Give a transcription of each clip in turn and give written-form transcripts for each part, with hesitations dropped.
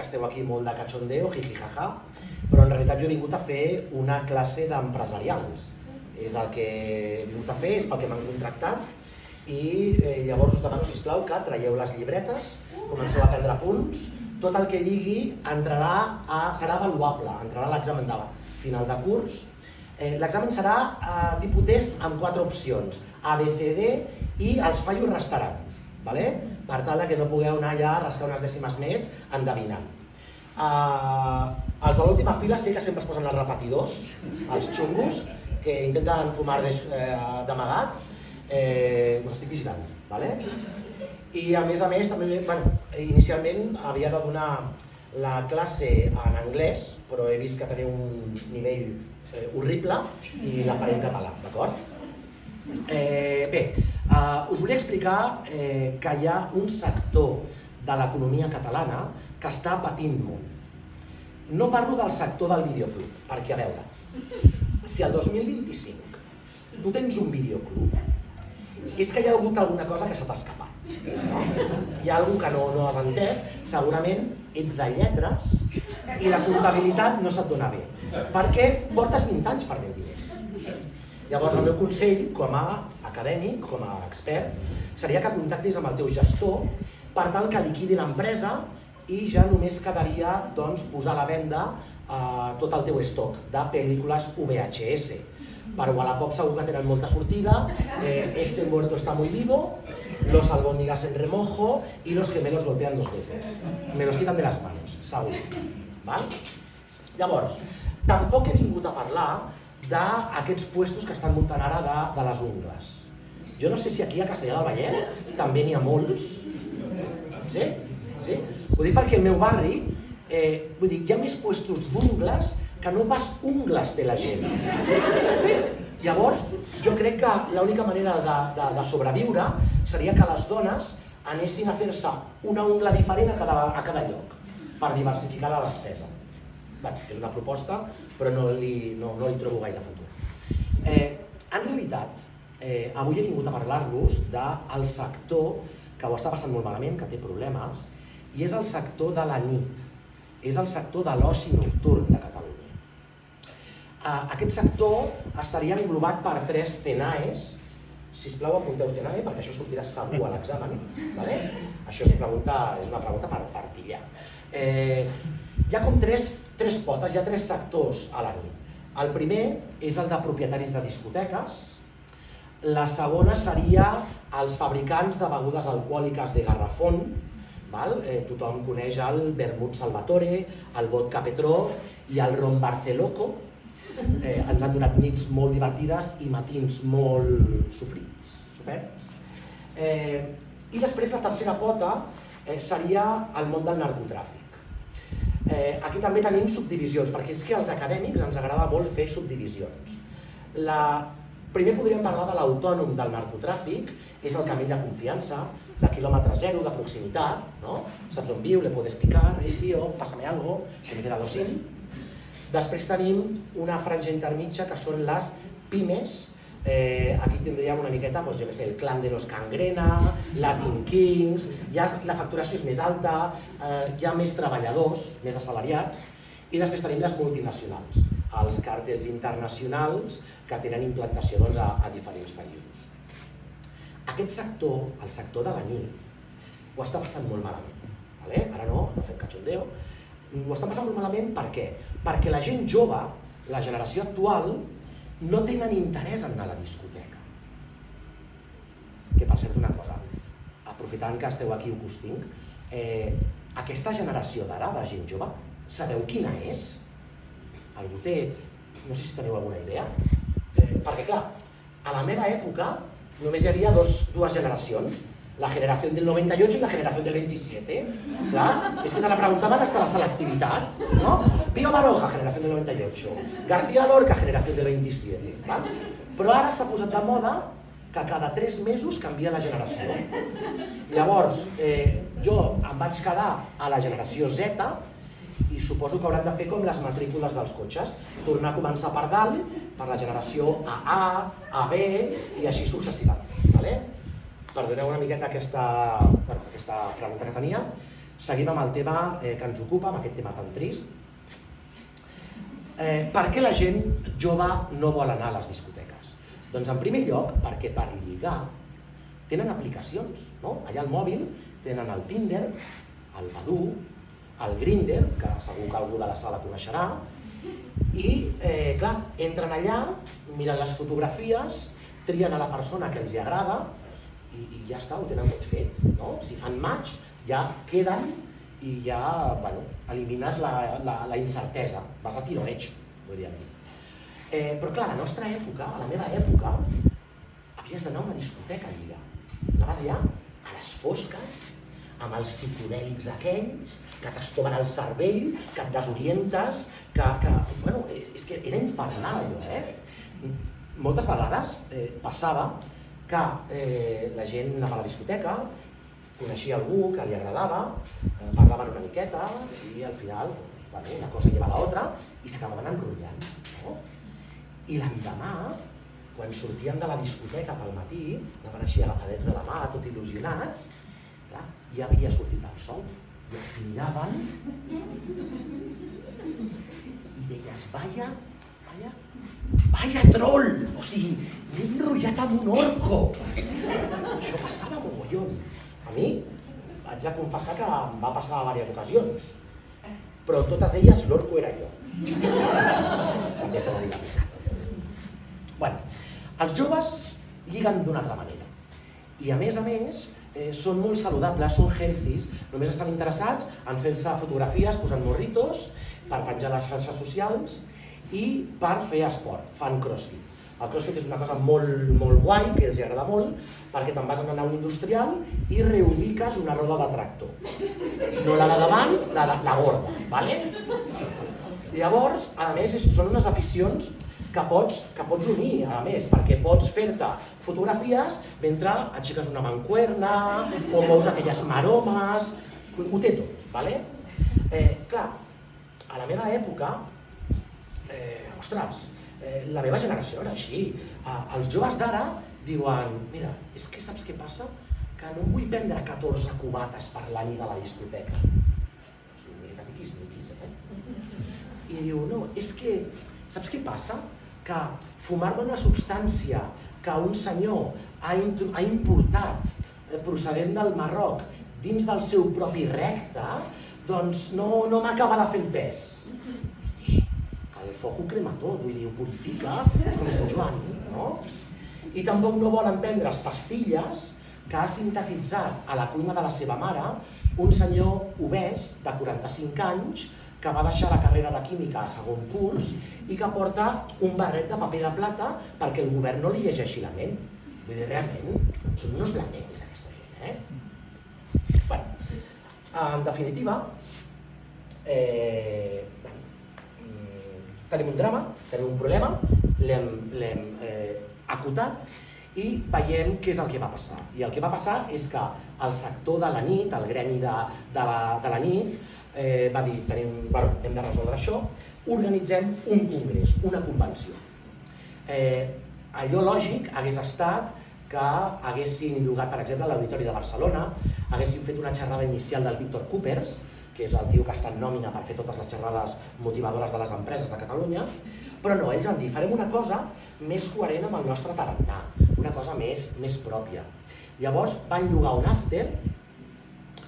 esteu aquí molt de cachondeo, jijijaja, però en realitat jo he vingut a fer una classe d'empresarials. És el que he vingut a fer, és pel que m'han contractat i llavors us demano, sisplau, que traieu les llibretes, comenceu a prendre punts, tot el que digui serà avaluable, entrarà a l'examen de final de curs. L'examen serà tipus test amb 4 opcions, A, B, C, D, i els fallos restaran, per tal que no pugueu anar allà a rascar unes dècimes més endevinant. Els de l'última fila sé que sempre es posen els repetidors, els xungos, que intenten fumar d'amagat, us estic vigilant. I a més, també, inicialment havia de donar la classe en anglès, però he vist que teniu un nivell horrible i la faré en català, d'acord? Bé, us volia explicar que hi ha un sector de l'economia catalana que està patint molt. No parlo del sector del videoclub, perquè a veure, si el 2025 tu tens un videoclub, és que hi ha hagut alguna cosa que se t'ha escapat. Hi ha alguna que no has entès, segurament ets de lletres i la comptabilitat no se't dona bé, perquè portes 20 anys perdent diners. Llavors el meu consell com a acadèmic, com a expert, seria que contactis amb el teu gestor per tal que liquidi l'empresa i ja només quedaria posar a la venda tot el teu estoc de pel·lícules VHS. Per Wallapop segur que tenen molta sortida, Este muerto está muy vivo, Los albóndigas en remojo y Los gemelos golpean 2 veces. Me los quitan de las manos, segur. Llavors, tampoc he vingut a parlar d'aquests puestos que estan muntant ara de les ungles. Jo no sé si aquí a Castellar del Vallès també n'hi ha molts. Sí? Ho dic perquè al meu barri hi ha més puestos d'ungles que no pas ungles té la gent. Llavors, jo crec que l'única manera de sobreviure seria que les dones anessin a fer-se una ungla diferent a cada lloc per diversificar la despesa. És una proposta, però no li trobo gaire futur. En realitat, avui he vingut a parlar-vos del sector que ho està passant molt malament, que té problemes, i és el sector de la nit, és el sector de l'oci nocturn de Catalunya. Aquest sector estaria englobat per 3 CNAEs, sisplau apunteu CNAE perquè això sortirà segur a l'examen, això és una pregunta per pillar. Hi ha com 3 potes, hi ha 3 sectors a la nit. El primer és el de propietaris de discoteques, la segona seria els fabricants de begudes alcohòliques de garrafón, tothom coneix el vermut Salvatore, el vodka Petrov i el rom Barceloco. Ens han donat nits molt divertides i matins molt soferts. I després la tercera pota seria el món del narcotràfic. Aquí també tenim subdivisions, perquè és que als acadèmics ens agrada molt fer subdivisions. Primer podríem parlar de l'autònom del narcotràfic, és el camí de confiança, de quilòmetre zero, de proximitat, saps on viu, le puedes picar, tío, pásame algo, que me he quedado sin. Després tenim una franja intermitja que són les pimes. Aquí tindríem una miqueta, jo què sé, el clan de los Cangrena, Latin Kings, la facturació és més alta, hi ha més treballadors, més assalariats, i després tenim les multinacionals, els càrtels internacionals que tenen implantació a diferents països. Aquest sector, el sector de la nit, ho està passant molt malament. Ara no fem cachondeo. Ho està passant molt malament per què? Perquè la gent jove, la generació actual, no tenen interès en anar a la discoteca. Que per cert una cosa, aprofitant que esteu aquí i us tinc, aquesta generació d'ara, de gent jove, sabeu quina és? Algú té, no sé si teniu alguna idea? Perquè clar, a la meva època només hi havia dues generacions, la generació del 98 i la generació del 27. Clar, és que te la preguntaven hasta la selectivitat, no? Pío Baroja, generació del 98. García Lorca, generació del 27. Però ara s'ha posat de moda que cada 3 mesos canvia la generació. Llavors, jo em vaig quedar a la generació Z i suposo que hauran de fer com les matrícules dels cotxes, tornar a començar per dalt, per la generació AA, AB i així successivament. Perdoneu una miqueta aquesta pregunta que tenia. seguim amb el tema que ens ocupa, amb aquest tema tan trist. Per què la gent jove no vol anar a les discoteques? Doncs en primer lloc perquè per lligar tenen aplicacions, no? Allà al mòbil tenen el Tinder, el Badoo, el Grindr, que segur que algú de la sala coneixerà, i clar, entren allà, miren les fotografies, trien a la persona que els agrada i ja està, ho tenen tot fet, no? Si fan match, ja queden i ja, bueno, elimines la incertesa, vas a tiro hecho, podríem dir. Però clar, a la nostra època, a la meva època, havies d'anar a una discoteca a lligar. Anaves allà, a les fosques, amb els psicodèlics aquells, que t'estoven el cervell, que et desorientes, bueno, és que era infernal allò, Moltes vegades passava que la gent anava a la discoteca, coneixia algú que li agradava, parlaven una miqueta i al final una cosa lleva a l'altra i s'acabaven enrotllant. I l'endemà, quan sortien de la discoteca pel matí, anaven així agafadets de la mà, tot il·lusionats, ja havia sortit el sol i es miraven i deies, vaya troll, o sigui, m'he enrotllat amb un orco. Això passava mogollon. A mi, haig de confessar que em va passar a diverses ocasions, però totes elles l'orco era jo. També s'ha de dir la veritat. Bueno, els joves lliguen d'una altra manera i a més són molt saludables, són healthies, només estan interessats en fer-se fotografies posant morritos per penjar a les xarxes socials i per fer esport, fan crossfit. El crossfit és una cosa molt guai, que els agrada molt, perquè te'n vas a una nau industrial i reubiques una roda de tractor. No la de davant, la gorda, ¿vale? Llavors, a més, són unes aficions que pots unir, a més, perquè pots fer-te fotografies mentre aixeques una mancuerna o mous aquelles maromes, ho té tot, ¿vale? Clar, a la meva època, ostres, la meva generació era així. Els joves d'ara diuen, mira, és que saps què passa? Que no em vull prendre 14 cubates per la nit a la discoteca. O sigui, mira, tiquis, I diu, no, és que, saps què passa? Que fumar-me una substància que un senyor ha importat procedent del Marroc dins del seu propi recte, doncs no m'acaba de fer el pes. Hosti, que el foc ho crema tot, vull dir, ho purifica, com Sant Joan, no? I tampoc no volen prendre's pastilles que ha sintetitzat a la cuina de la seva mare un senyor obès de 45 anys que va deixar la carrera de química a segon curs i que porta un barret de paper de plata perquè el govern no li llegeixi la ment. Vull dir, realment, són uns blanquecs aquesta gent, Bueno, en definitiva, tenim un drama, tenim un problema, l'hem acotat i veiem què és el que va passar. I el que va passar és que el sector de la nit, el gremi de la nit, va dir, hem de resoldre això, organitzem un congrés, una convenció. Allò lògic hagués estat que haguessin llogat, per exemple, a l'Auditori de Barcelona, haguessin fet una xerrada inicial del Víctor Coopers, que és el tio que està en nòmina per fer totes les xerrades motivadores de les empreses de Catalunya, però no, ells van dir, farem una cosa més coherent amb el nostre tarannà, una cosa més pròpia. Llavors van llogar un after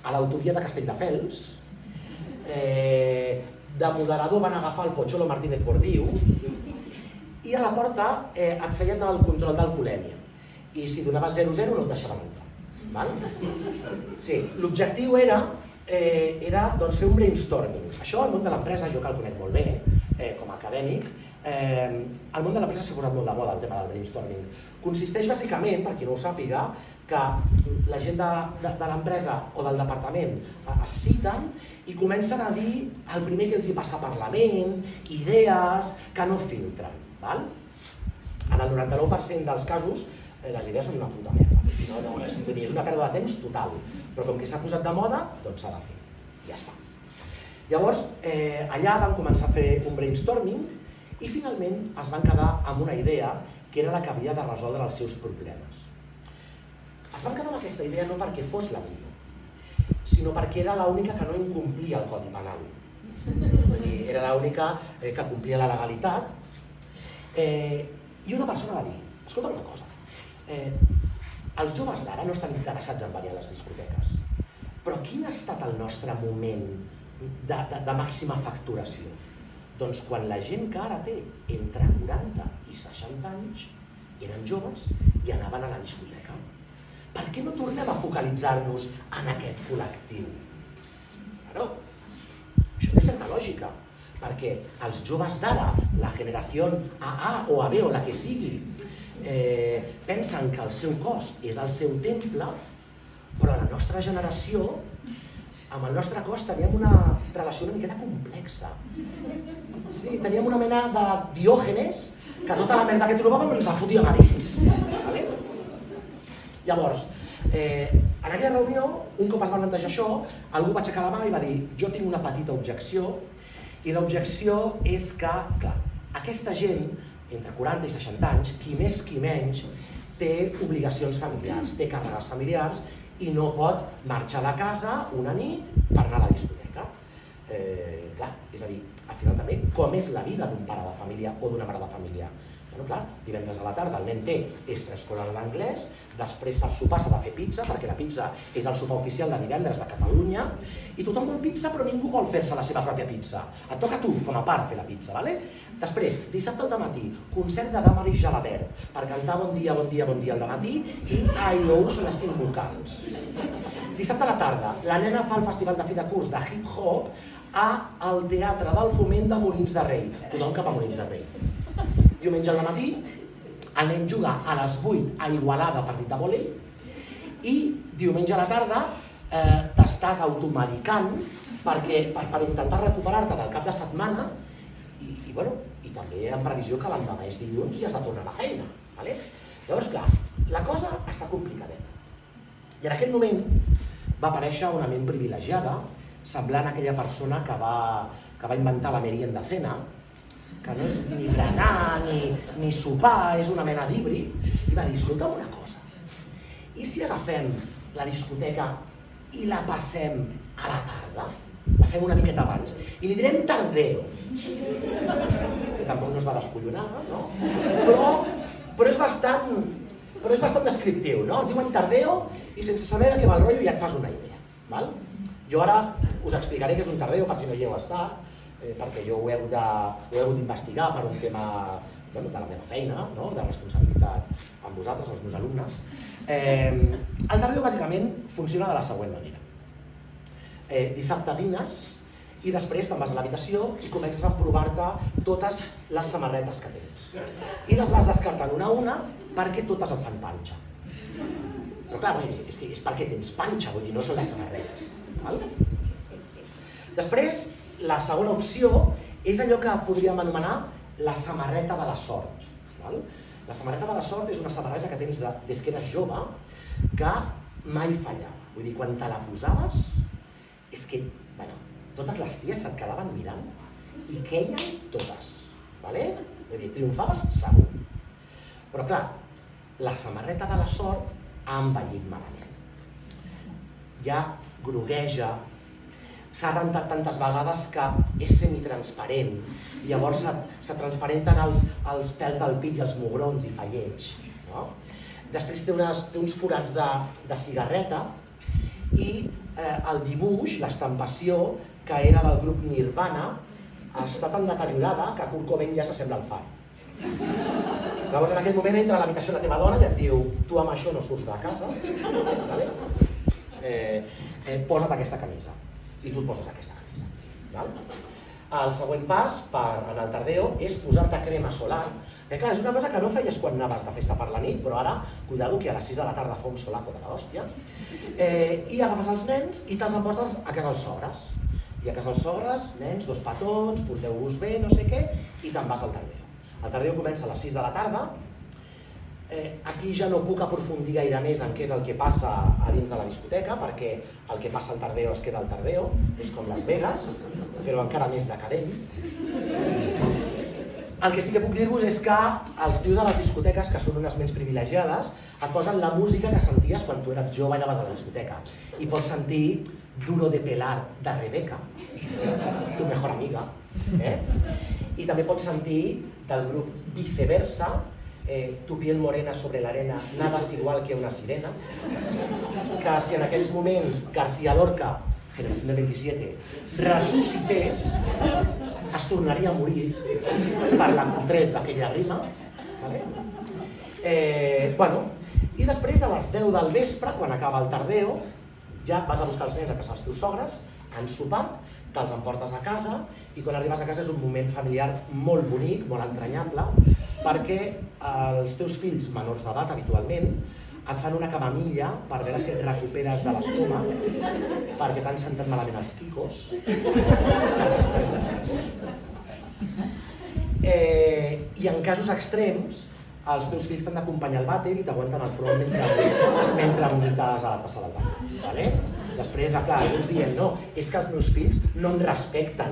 a l'autovia de Castelldefels, de moderador van agafar el Pocholo Martínez Bordiu i a la porta et feien el control d'alcoholèmia i si donaves 0-0 no et deixaven entrar. Sí, l'objectiu era fer un brainstorming. Això al món de l'empresa, jo que el conec molt bé com a acadèmic, el món de l'empresa s'ha posat molt de moda el tema del brainstorming. Consisteix bàsicament, per qui no ho sàpiga, que la gent de l'empresa o del departament es citen i comencen a dir el primer que els hi passa per la ment, idees que no filtren. En el 99% dels casos les idees són una puta merda. És una pèrdua de temps total, però com que s'ha posat de moda, doncs s'ha de fer. Ja està. Llavors, allà van començar a fer un brainstorming i finalment es van quedar amb una idea que era la que havia de resoldre els seus problemes. Es van quedar amb aquesta idea no perquè fos la millor, sinó perquè era l'única que no incomplia el Codi Penal. Era l'única que complia la legalitat. I una persona va dir, escolta una cosa, els joves d'ara no estan interessats en venir a les discoteques, però quin ha estat el nostre moment de màxima facturació? Doncs quan la gent que ara té entre 40 i 60 anys eren joves i anaven a la discoteca. Per què no tornem a focalitzar-nos en aquest col·lectiu? Claro, això té certa lògica, perquè els joves d'ara, la generació AA o AB o la que sigui, pensen que el seu cos és el seu temple, però la nostra generació, amb el nostre cos teníem una relació una miqueta complexa. Sí, teníem una mena de Diògenes que tota la merda que trobàvem ens la fotíem a dins. Vale? Llavors, en aquella reunió, un cop es va plantejar això, algú va aixecar la mà i va dir jo tinc una petita objecció, i l'objecció és que, clar, aquesta gent, entre 40 i 60 anys, qui més qui menys, té obligacions familiars, té càrregues familiars i no pot marxar de casa una nit per anar a la discoteca. Clar, és a dir, al final també, com és la vida d'un pare de família o d'una mare de família? Bueno, clar, divendres a la tarda el nen té extraescolar d'anglès, després per sopar s'ha de fer pizza, perquè la pizza és el sopar oficial de divendres de Catalunya, i tothom vol pizza però ningú vol fer-se la seva pròpia pizza. Et toca a tu, com a part, fer la pizza, vale? Després, dissabte al dematí, concert de Damaris Jalabert, per cantar bon dia, bon dia, bon dia al dematí, i I.O. són les 5 vocals. Dissabte a la tarda, la nena fa el festival de fi de curs de hip-hop al Teatre del Foment de Molins de Rei. Tothom cap a Molins de Rei. Diumenge al matí, el nen juga a les 8 a Igualada partit de vòlei i diumenge a la tarda t'estàs automedicant per intentar recuperar-te del cap de setmana i també en previsió que l'endemà és dilluns i has de tornar a la feina. Vale? Llavors, clar, la cosa està complicadeta. I en aquell moment va aparèixer una ment privilegiada, semblant a aquella persona que va inventar la merienda cena, que no és ni berenar ni sopar, és una mena d'híbrid, i va dir, escolta'm una cosa, i si agafem la discoteca i la passem a la tarda? La fem una miqueta abans, i li direm tardeo, que tampoc no es va descollonar, no? Però és bastant descriptiu, no? Diuen tardeo i sense saber de què va el rotllo ja et fas una idea, val? Jo ara us explicaré què és un tardeo, per si no hi heu estat, perquè jo ho he hagut d'investigar per un tema de la meva feina, de responsabilitat amb vosaltres, els meus alumnes. El tardeo bàsicament funciona de la següent manera. Dissabte dines i després te'n vas a l'habitació i comences a provar-te totes les samarretes que tens. I les vas descartant una a una perquè totes et fan panxa. Però clar, és perquè tens panxa, vull dir, no són les samarretes. Després, la segona opció és allò que podríem anomenar la samarreta de la sort. La samarreta de la sort és una samarreta que tens des que eres jove que mai fallava. Vull dir, quan te la posaves, és que totes les ties se't quedaven mirant i queien totes. Vull dir, triomfaves segur. Però clar, la samarreta de la sort ha envellit malament. Ja grogueja, s'ha rentat tantes vegades que és semitransparent, llavors se transparenten els pèls del pit i els mugrons i fa lleig. Després té uns forats de cigarreta i el dibuix, l'estampació, que era del grup Nirvana, està tan deteriorada que Kurt Cobain ja s'assembla al far. Llavors en aquell moment entra a l'habitació la teva dona i et diu tu amb això no surts de casa, posa't aquesta camisa. I tu et poses aquesta camisa. El següent pas en el tardeo és posar-te crema solar, que clar, és una cosa que no feies quan anaves de festa per la nit, però ara, cuidado que a les 6 de la tarda fa un solazo de l'hòstia, i agafes els nens i te'ls emportes a casa els sogres. I a casa els sogres, nens, 2 petons, porteu-vos bé, no sé què, i te'n vas al tardeo. El tardeo comença a les 6 de la tarda. Aquí ja no puc aprofundir gaire més en què és el que passa a dins de la discoteca, perquè el que passa al tardeo es queda al tardeo, és com Las Vegas, però encara més decadent. El que sí que puc dir-vos és que els tios de les discoteques, que són unes ments privilegiades, et posen la música que senties quan tu eres jove i anaves a la discoteca. I pots sentir Duro de pelar de Rebeca, tu mejor amiga. I també pots sentir del grup Viceversa, Tu piel morena sobre la arena, nada es igual que una sirena, que si en aquells moments García Lorca, Generación del 27, ressuscités, es tornaria a morir per l'encontret d'aquella rima. I després a les 10 del vespre, quan acaba el tardeo, ja vas a buscar els nens a casa dels teus sogres, han sopat, te'ls emportes a casa i quan arribes a casa és un moment familiar molt bonic, molt entranyable, perquè els teus fills menors d'edat habitualment et fan una camamilla per veure si et recuperes de l'estómac, perquè t'han sentat malament els quicos. I en casos extrems, els teus fills t'han d'acompanyar al vàter i t'aguanten el front mentre vomites a la tassa del vàter. Després, clar, alguns dient, no, és que els meus fills no em respecten.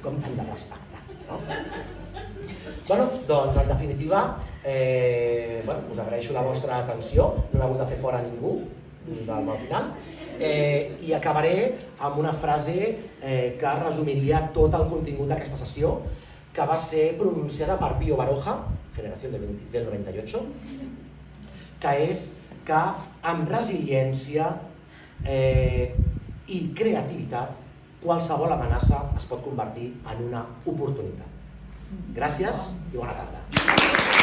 Com t'han de respectar, no? Doncs, en definitiva, us agraeixo la vostra atenció, no he hagut de fer fora ningú al final, i acabaré amb una frase que resumiria tot el contingut d'aquesta sessió, que va ser pronunciada per Pío Baroja, Generación del 98, que és que amb resiliència i creativitat qualsevol amenaça es pot convertir en una oportunitat. Gràcies i bona tarda.